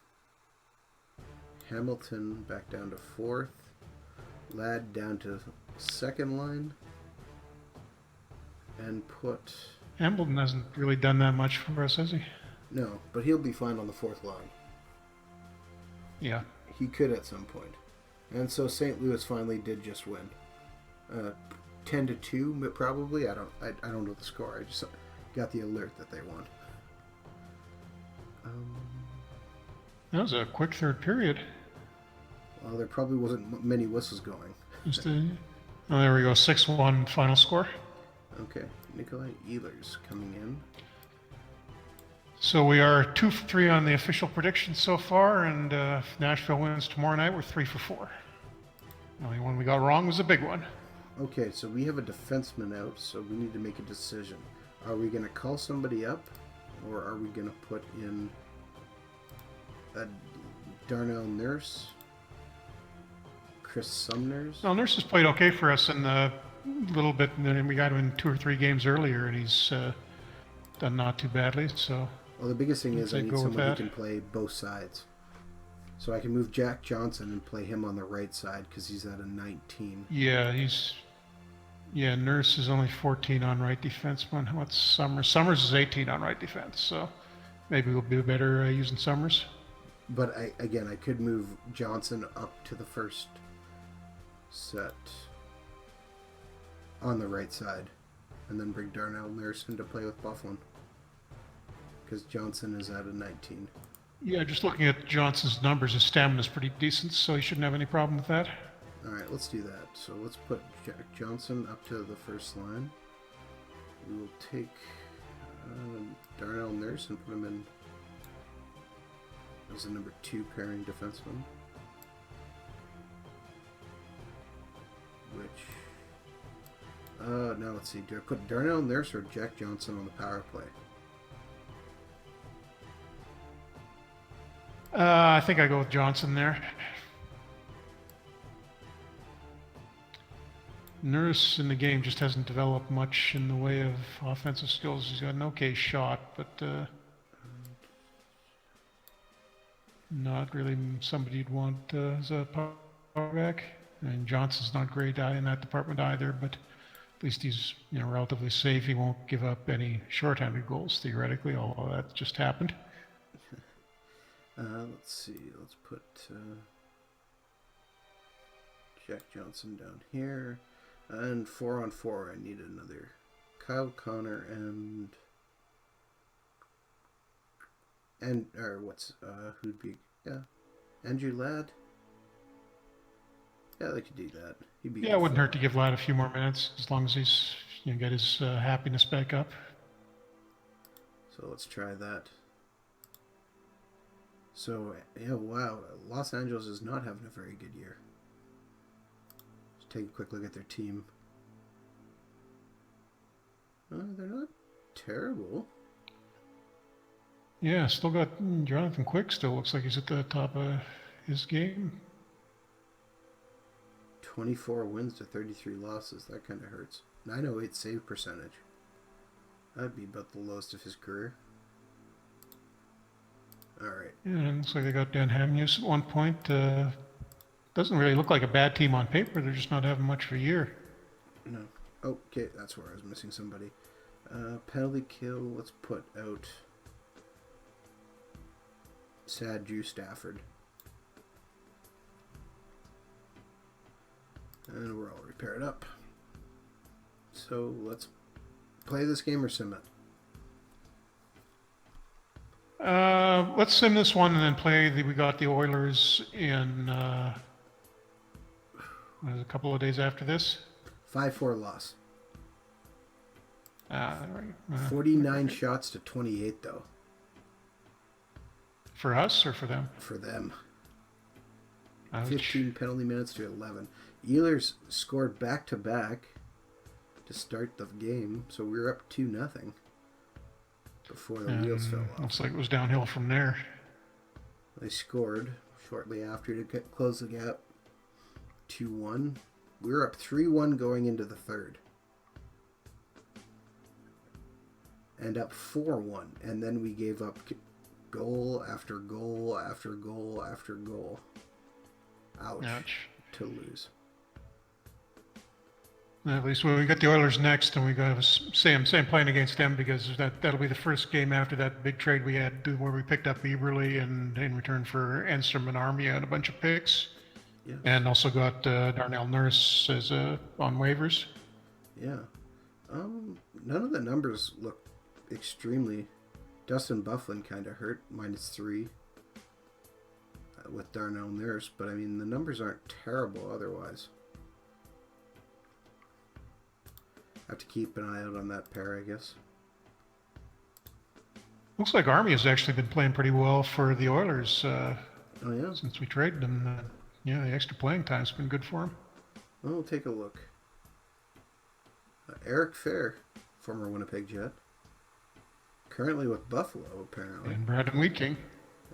Hamilton back down to fourth, Ladd down to second line, and put... Hamilton hasn't really done that much for us, has he? No, but he'll be fine on the fourth line. Yeah. He could at some point. And so St. Louis finally did just win. 10-2, probably. I don't know the score. I just got the alert that they won. That was a quick third period. Well, there probably wasn't many whistles going. Oh, there we go. 6-1 final score. Okay. Nikolai Ehlers coming in. So we are 2 for 3 on the official predictions so far, and if Nashville wins tomorrow night, we're 3 for 4. The only one we got wrong was a big one. Okay, so we have a defenseman out, so we need to make a decision. Are we going to call somebody up, or are we going to put in a Darnell Nurse? Chris Sumners? Well, Nurse has played okay for us in the little bit, and then we got him in 2 or 3 games earlier, and he's done not too badly, so... Well, the biggest thing is I I'd need go with someone who that. can play both sides. So I can move Jack Johnson and play him on the right side because he's at a 19. Yeah, Nurse is only 14 on right defenseman. What's Summers? Summers is 18 on right defense, so maybe we'll be better using Summers. But I could move Johnson up to the first set on the right side and then bring Darnell Nurse in to play with Bufflin because Johnson is at a 19. Yeah, just looking at Johnson's numbers, his stamina is pretty decent, so he shouldn't have any problem with that. All right, let's do that. So let's put Jack Johnson up to the first line. We will take Darnell Nurse and put him in as a number 2 pairing defenseman. Which, now let's see. Do I put Darnell Nurse or Jack Johnson on the power play? I think I go with Johnson there. Nurse in the game just hasn't developed much in the way of offensive skills. He's got an okay shot, but not really somebody you'd want as a power back. And Johnson's not great in that department either, but at least he's relatively safe. He won't give up any shorthanded goals theoretically, although that just happened. Let's see. Let's put Jack Johnson down here. And 4-on-4, I need another Kyle Connor who'd be, Andrew Ladd. Yeah, they could do that. He'd be Yeah, it wouldn't hurt to give Ladd a few more minutes as long as he's got his happiness back up. So let's try that. So, yeah, wow. Los Angeles is not having a very good year. Let's take a quick look at their team. They're not terrible. Yeah, still got Jonathan Quick. Still looks like he's at the top of his game. 24 wins to 33 losses. That kind of hurts. 908 save percentage. That'd be about the lowest of his career. All right. Yeah, it looks like they got Dan Hamhuis at one point. Doesn't really look like a bad team on paper. They're just not having much of a year. No. Okay, that's where I was missing somebody. Penalty kill. Let's put out Sad Drew Stafford. And we're all repaired up. So let's play this game or sim it. Let's sim this one and then play. We got the Oilers in a couple of days after this. 5-4 loss. Right. 49 shots to 28 though. For us or for them? For them. Ouch. 15 penalty minutes to 11. Ehlers scored back-to-back to start the game, so we were up 2-0 before the wheels fell off. Looks like it was downhill from there. They scored shortly after to close the gap. 2-1. We were up 3-1 going into the third. And up 4-1. And then we gave up goal after goal after goal after goal. Ouch. To lose. At least we got the Oilers next, and we got same playing against them because that'll be the first game after that big trade we had where we picked up Eberle and in return for Enstrom and Armia and a bunch of picks, yeah. And also got Darnell Nurse as on waivers. Yeah, none of the numbers look extremely. Dustin Byfuglien kind of hurt, -3 with Darnell Nurse, but I mean the numbers aren't terrible otherwise. Have to keep an eye out on that pair, I guess. Looks like Army has actually been playing pretty well for the Oilers Oh yeah, since we traded him. Yeah, the extra playing time's been good for him. well, we'll take a look. Eric Fair, former Winnipeg Jet, currently with Buffalo apparently. And Brandon Wheat King.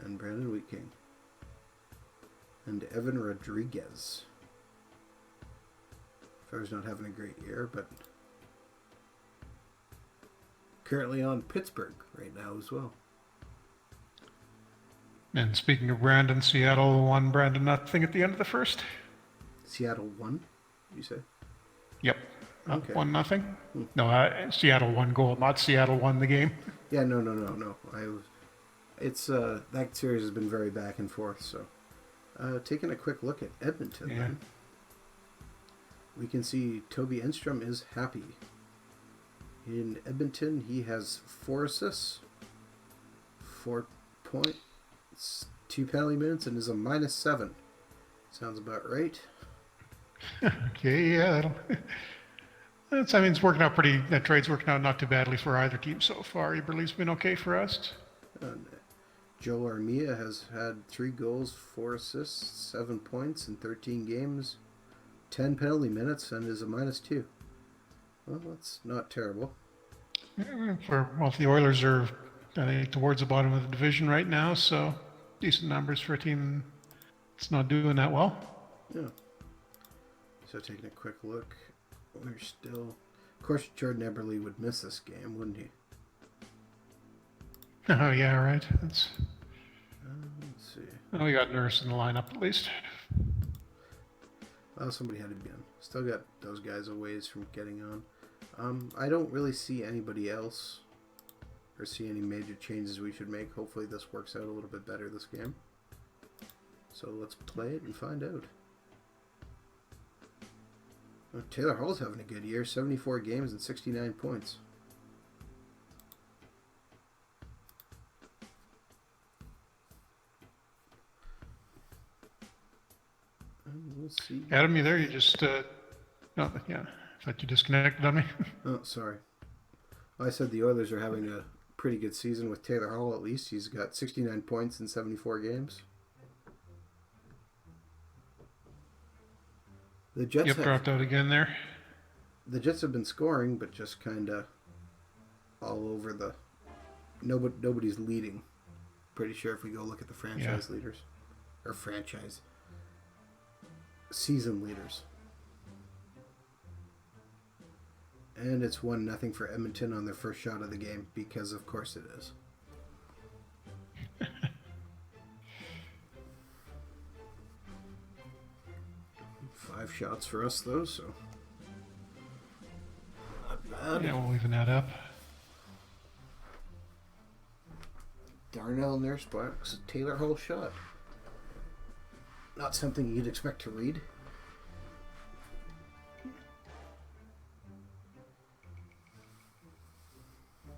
And Brandon Wheat King. And Evan Rodriguez. Fair's not having a great year, but currently on Pittsburgh right now as well. And speaking of Brandon, Seattle won Brandon nothing at the end of the first. Seattle won, you say? Yep. Okay. 1-0. No, Seattle won goal, not Seattle won the game. Yeah, no. It's that series has been very back and forth. So, taking a quick look at Edmonton, then we can see Toby Enstrom is happy. In Edmonton, he has 4 assists, 4 points, 2 penalty minutes, and is a -7. Sounds about right. Okay, yeah, it's working out pretty. That trade's working out not too badly for either team so far. Eberle's been okay for us. Joel Armia has had 3 goals, 4 assists, 7 points in 13 games, 10 penalty minutes, and is a -2. Well, that's not terrible. The Oilers are, I think, towards the bottom of the division right now, so decent numbers for a team that's not doing that well. Yeah. So taking a quick look, we're still... Of course, Jordan Eberle would miss this game, wouldn't he? Oh, yeah, right. Let's see. Well, we got Nurse in the lineup at least. Well, somebody had to be on. Still got those guys a ways from getting on. I don't really see anybody else or see any major changes we should make. Hopefully this works out a little bit better this game. So let's play it and find out. Oh, Taylor Hall's having a good year. 74 games and 69 points. We'll see. Adam, you there? You just, no, yeah, I thought you disconnected on me. Oh, sorry. Well, I said the Oilers are having a pretty good season with Taylor Hall at least. He's got 69 points in 74 games. The Jets dropped out again there. The Jets have been scoring, but just kind of all over the... Nobody's leading. Pretty sure if we go look at the franchise leaders. Or franchise season leaders. And it's 1-0 for Edmonton on their first shot of the game, because of course it is. Five shots for us, though, so not bad. Yeah, we'll even that up. Darnell Nurse box Taylor Hall shot. Not something you'd expect to read.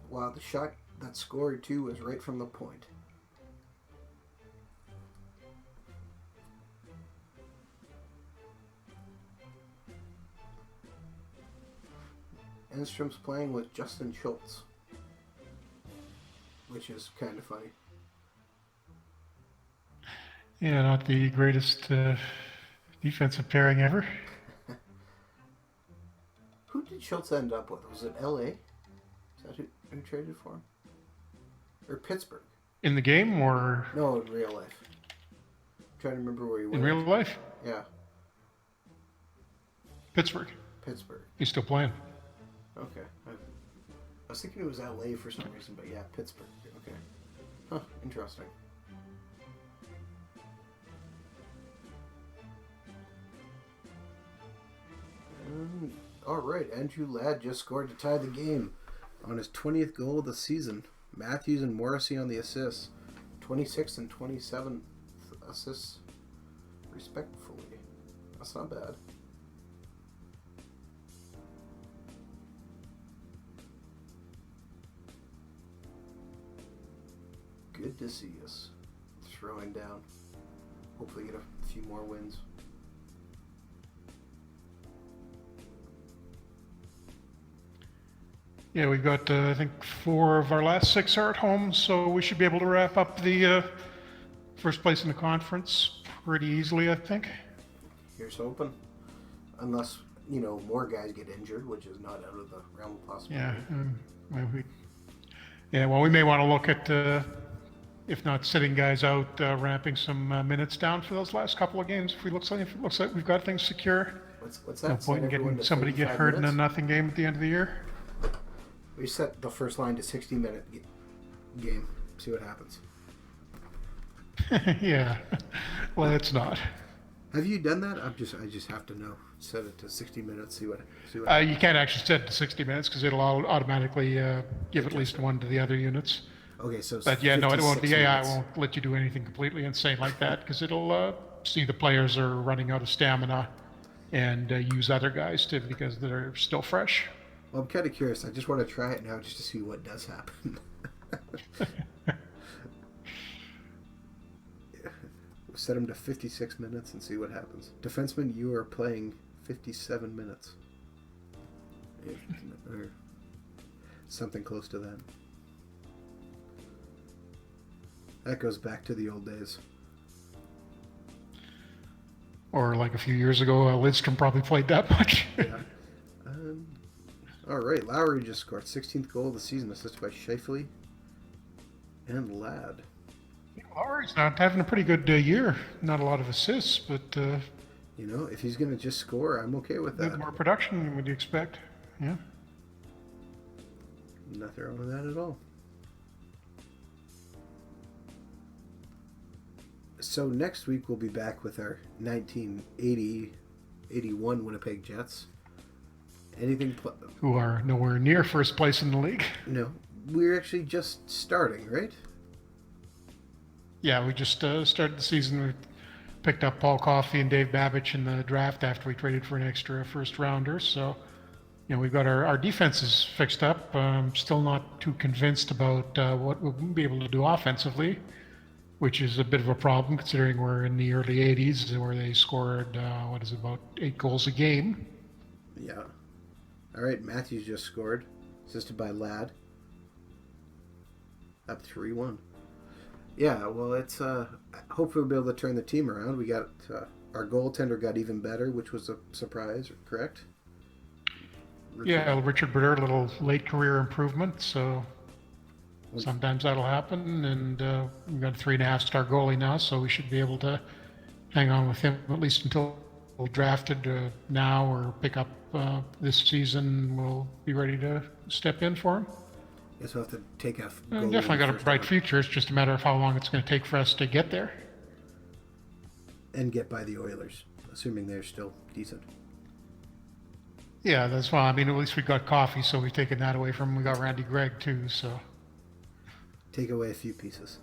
Wow, the shot that scored too was right from the point. Enstrom's playing with Justin Schultz, which is kind of funny. Yeah, not the greatest defensive pairing ever. Who did Schultz end up with? Was it L.A.? Is that who traded for him? Or Pittsburgh? In the game or? No, in real life. I'm trying to remember where he went. In real life? Yeah. Pittsburgh. He's still playing. Okay. I was thinking it was L.A. for some reason, but yeah, Pittsburgh. Okay. Huh, interesting. All right, Andrew Ladd just scored to tie the game on his 20th goal of the season. Matthews and Morrissey on the assists. 26 and 27 assists, respectfully. That's not bad. Good to see us throwing down. Hopefully get a few more wins. Yeah, we've got, I think, 4 of our last 6 are at home, so we should be able to wrap up the first place in the conference pretty easily, I think. Here's hoping. Unless, more guys get injured, which is not out of the realm of possibility. Yeah, well, we may want to look at, if not sitting guys out, ramping some minutes down for those last couple of games. If it looks like we've got things secure. What's that? No point in getting somebody get hurt in a nothing game at the end of the year. We set the first line to 60-minute game. See what happens. Yeah, let's not. Have you done that? I just have to know. Set it to 60 minutes. See what you can't actually set it to 60 minutes because it'll automatically give at least one to the other units. Okay, so. But yeah, no, it won't. The AI won't let you do anything completely insane like that because it'll see the players are running out of stamina and use other guys because they're still fresh. Well, I'm kind of curious. I just want to try it now just to see what does happen. We'll set them to 56 minutes and see what happens. Defenseman, you are playing 57 minutes. Or something close to that. That goes back to the old days. Or like a few years ago, Lidstrom probably played that much. Yeah. All right, Lowry just scored 16th goal of the season, assisted by Scheifele and Ladd. Yeah, Lowry's not having a pretty good year. Not a lot of assists, but... if he's going to just score, I'm okay with that. More production, would you expect? Yeah. Nothing wrong with that at all. So next week we'll be back with our 1980-81 Winnipeg Jets. Who are nowhere near first place in the league. No. We're actually just starting, right? Yeah, we just started the season. We picked up Paul Coffey and Dave Babich in the draft after we traded for an extra first rounder. So, we've got our defenses fixed up. I'm still not too convinced about what we'll be able to do offensively, which is a bit of a problem considering we're in the early 80s where they scored, about 8 goals a game. Yeah. All right, Matthews just scored, assisted by Ladd. Up 3-1. Yeah, well, it's hopefully we'll be able to turn the team around. We got our goaltender got even better, which was a surprise, correct? Yeah, Richard Brodeur, a little late career improvement, so sometimes that'll happen. And we've got a 3.5-star goalie now, so we should be able to hang on with him at least until we're drafted now or pick up this season. We'll be ready to step in for him. Guess we'll have to take a And definitely got a bright round. future. It's just a matter of how long it's going to take for us to get there. And get by the Oilers, assuming they're still decent. Yeah, that's fine. I mean, at least we got Coffee, so we've taken that away from him. We got Randy Gregg, too, so. Take away a few pieces.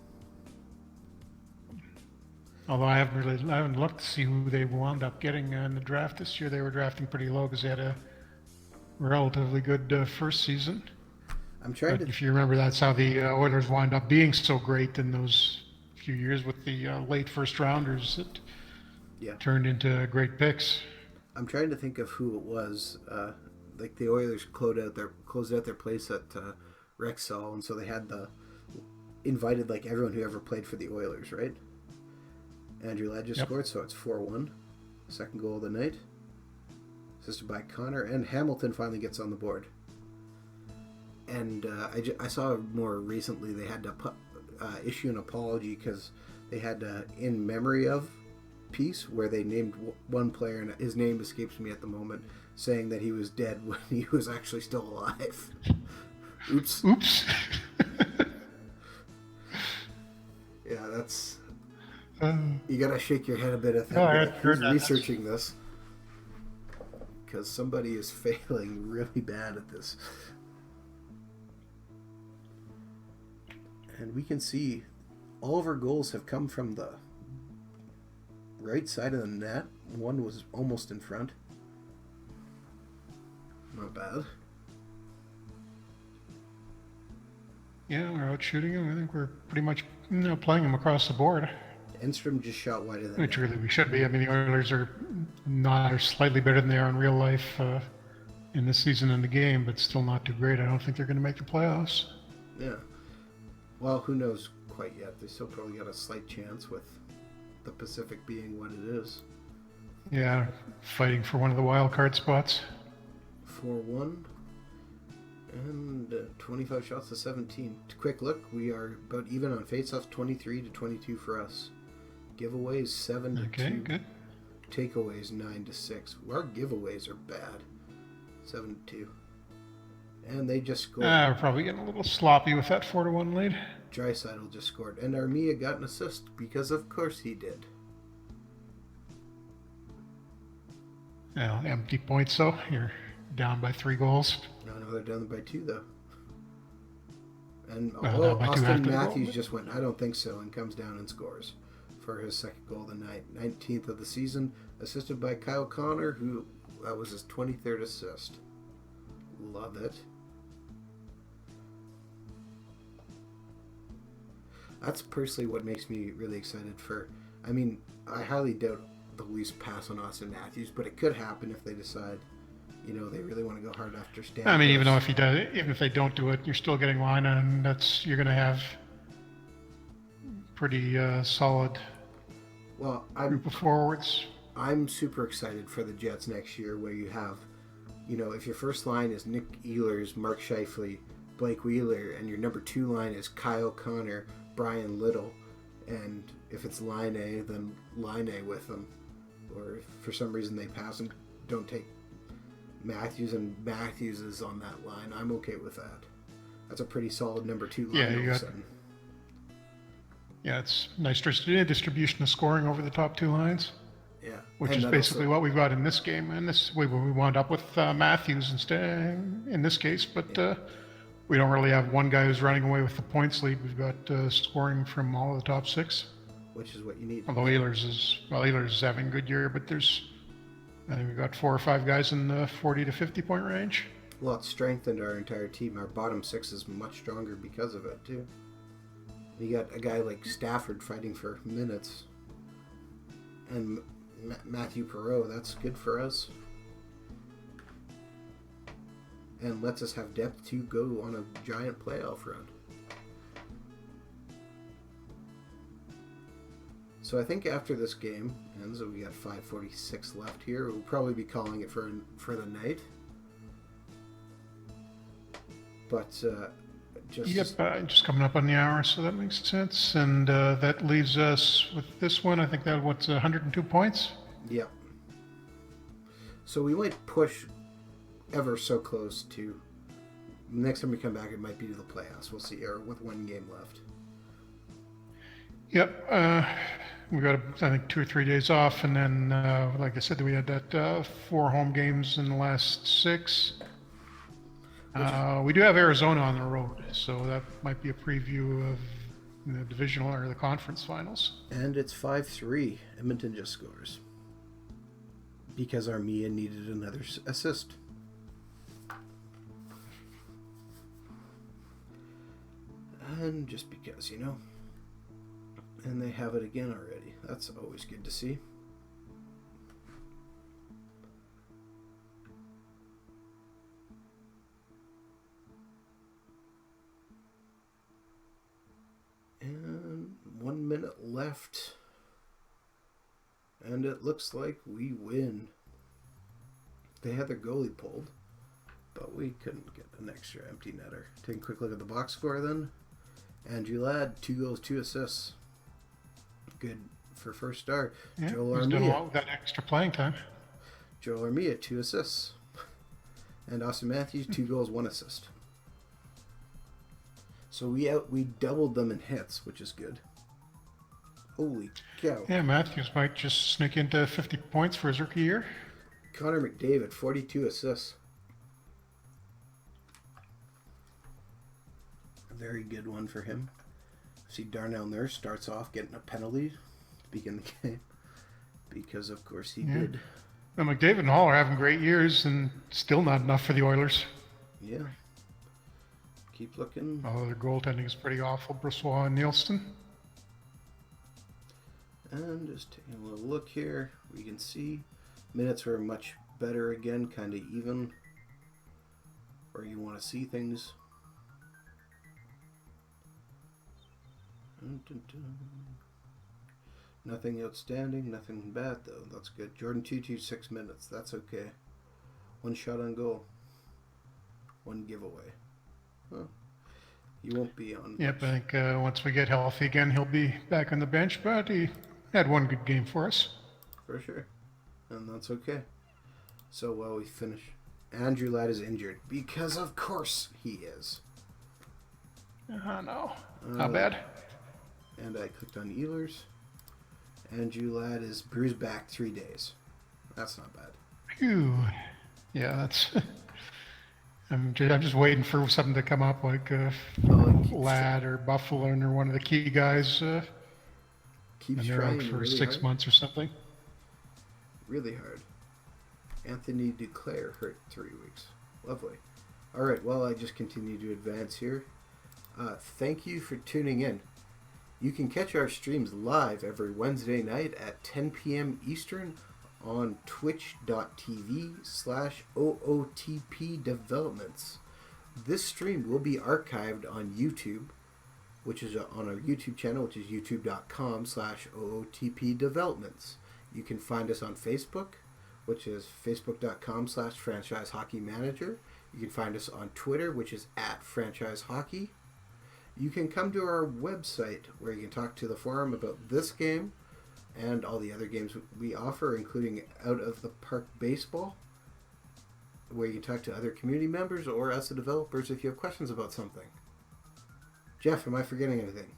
Although I haven't looked to see who they wound up getting in the draft this year. They were drafting pretty low because they had a relatively good first season. I'm trying But to. if you remember, that's how the Oilers wound up being so great in those few years with the late first rounders that turned into great picks. I'm trying to think of who it was. Like the Oilers closed out their place at Rexall, and so they had invited like everyone who ever played for the Oilers, right? Andrew Ladd just scored, so it's 4-1. Second goal of the night. Assisted by Connor, and Hamilton finally gets on the board. And I saw more recently they had to issue an apology because they had in memory of piece where they named one player, and his name escapes me at the moment, saying that he was dead when he was actually still alive. Oops. Yeah, that's... you gotta shake your head a bit at who's researching this. Because somebody is failing really bad at this. And we can see all of our goals have come from the right side of the net. One was almost in front. Not bad. Yeah, we're out shooting him. I think we're pretty much playing him across the board. Enstrom just shot wider than which really we should be. I mean, the Oilers are slightly better than they are in real life in this season in the game, but still not too great. I don't think they're going to make the playoffs. Yeah. Well, who knows quite yet. They still probably got a slight chance with the Pacific being what it is. Yeah, fighting for one of the wild card spots. 4-1. And 25 shots to 17. Quick look, we are about even on faceoffs, 23-22 for us. Giveaways 7-2. Okay, good. Takeaways 9-6. Our giveaways are bad. 7-2. And they just scored. We're probably getting a little sloppy with that 4-1 lead. Draisaitl just scored. And Armia got an assist because of course he did. Well, empty points though. You're down by 3 goals. No, they're down by 2 though. And Austin Matthews just went, I don't think so, and comes down and scores for his second goal of the night. 19th of the season, assisted by Kyle Connor, who was his 23rd assist. Love it. That's personally what makes me really excited for... I mean, I highly doubt the Leafs pass on Austin Matthews, but it could happen if they decide, they really want to go hard after Stamkos. I mean, even if they don't do it, you're still getting line, and you're going to have pretty solid group of forwards. I'm super excited for the Jets next year, where you have, if your first line is Nick Ehlers, Mark Scheifele, Blake Wheeler, and your number 2 line is Kyle Connor, Brian Little, and if it's Line A, then Line A with them. Or if for some reason they pass and don't take Matthews, and Matthews is on that line, I'm okay with that. That's a pretty solid number 2 line. Yeah, it's nice distribution of scoring over the top 2 lines. Yeah, which is basically what we've got in this game. And we wound up with Matthews instead in this case, but we don't really have one guy who's running away with the points lead. We've got scoring from all of the top 6, which is what you need. Although Ehlers is having a good year, but I think we've got 4 or 5 guys in the 40 to 50 point range. Well, it's strengthened our entire team. Our bottom 6 is much stronger because of it too. You got a guy like Stafford fighting for minutes, and Matthew Perreault. That's good for us, and lets us have depth to go on a giant playoff run. So I think after this game ends, we got 5:46 left here. We'll probably be calling it for the night. But just coming up on the hour, so that makes sense. And that leaves us with this one. I think that what's 102 points. Yeah. So we might push ever so close to. Next time we come back, it might be to the playoffs. We'll see. Or with one game left. Yep. We got, I think, 2 or 3 days off, and then, like I said, we had that 4 home games in the last 6. We do have Arizona on the road, so that might be a preview of the divisional or the conference finals. And it's 5-3. Edmonton just scores because Armia needed another assist. And just because, you know. And they have it again already. That's always good to see. And 1 minute left. And it looks like we win. They had their goalie pulled, but we couldn't get an extra empty netter. Take a quick look at the box score then. Andrew Ladd, 2 goals, 2 assists. Good for first start. Yeah, Joel he's done a Armia. lot with that extra playing time. Joel Armia, 2 assists. And Austin Matthews, 2 goals, 1 assist. So we doubled them in hits, which is good. Holy cow. Yeah, Matthews might just sneak into 50 points for his rookie year. Connor McDavid, 42 assists. A very good one for him. See, Darnell Nurse starts off getting a penalty to begin the game. Because, of course, he did. And McDavid and Hall are having great years and still not enough for the Oilers. Yeah. Keep looking. Oh, their goaltending is pretty awful. Brossoit and Nielsen. And just taking a little look here. We can see minutes are much better again, kind of even. Where you want to see things. Dun, dun, dun. Nothing outstanding, nothing bad though. That's good. Jordan 226 minutes. That's okay. 1 shot on goal. 1 giveaway. Huh. You won't be on. Yep, I think once we get healthy again, he'll be back on the bench, but he had 1 good game for us. For sure. And that's okay. So while we finish, Andrew Ladd is injured. Because of course he is. No. Not bad. And I clicked on Ehlers. Andrew Ladd is bruised back 3 days. That's not bad. Phew. Yeah, that's... I'm just waiting for something to come up, like Ladd or Buffalo or one of the key guys. Keeps and they're trying out for really 6 hard. months or something. Really hard. Anthony Duclair hurt 3 weeks. Lovely. All right, well, I just continue to advance here. Thank you for tuning in. You can catch our streams live every Wednesday night at 10 p.m. Eastern on twitch.tv/OOTP Developments. This stream will be archived on YouTube, which is on our YouTube channel, which is youtube.com/OOTP Developments. You can find us on Facebook, which is facebook.com/Franchise Hockey Manager. You can find us on Twitter, which is @FranchiseHockey. You can come to our website where you can talk to the forum about this game and all the other games we offer, including Out of the Park Baseball, where you can talk to other community members or us, the developers, if you have questions about something. Jeff, am I forgetting anything?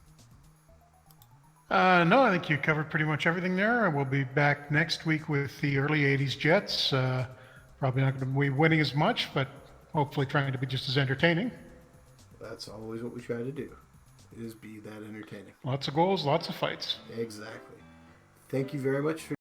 No, I think you covered pretty much everything there. We'll be back next week with the early 80s Jets. Probably not going to be winning as much, but hopefully trying to be just as entertaining. That's always what we try to do, is be that entertaining. Lots of goals, lots of fights. Exactly. Thank you very much for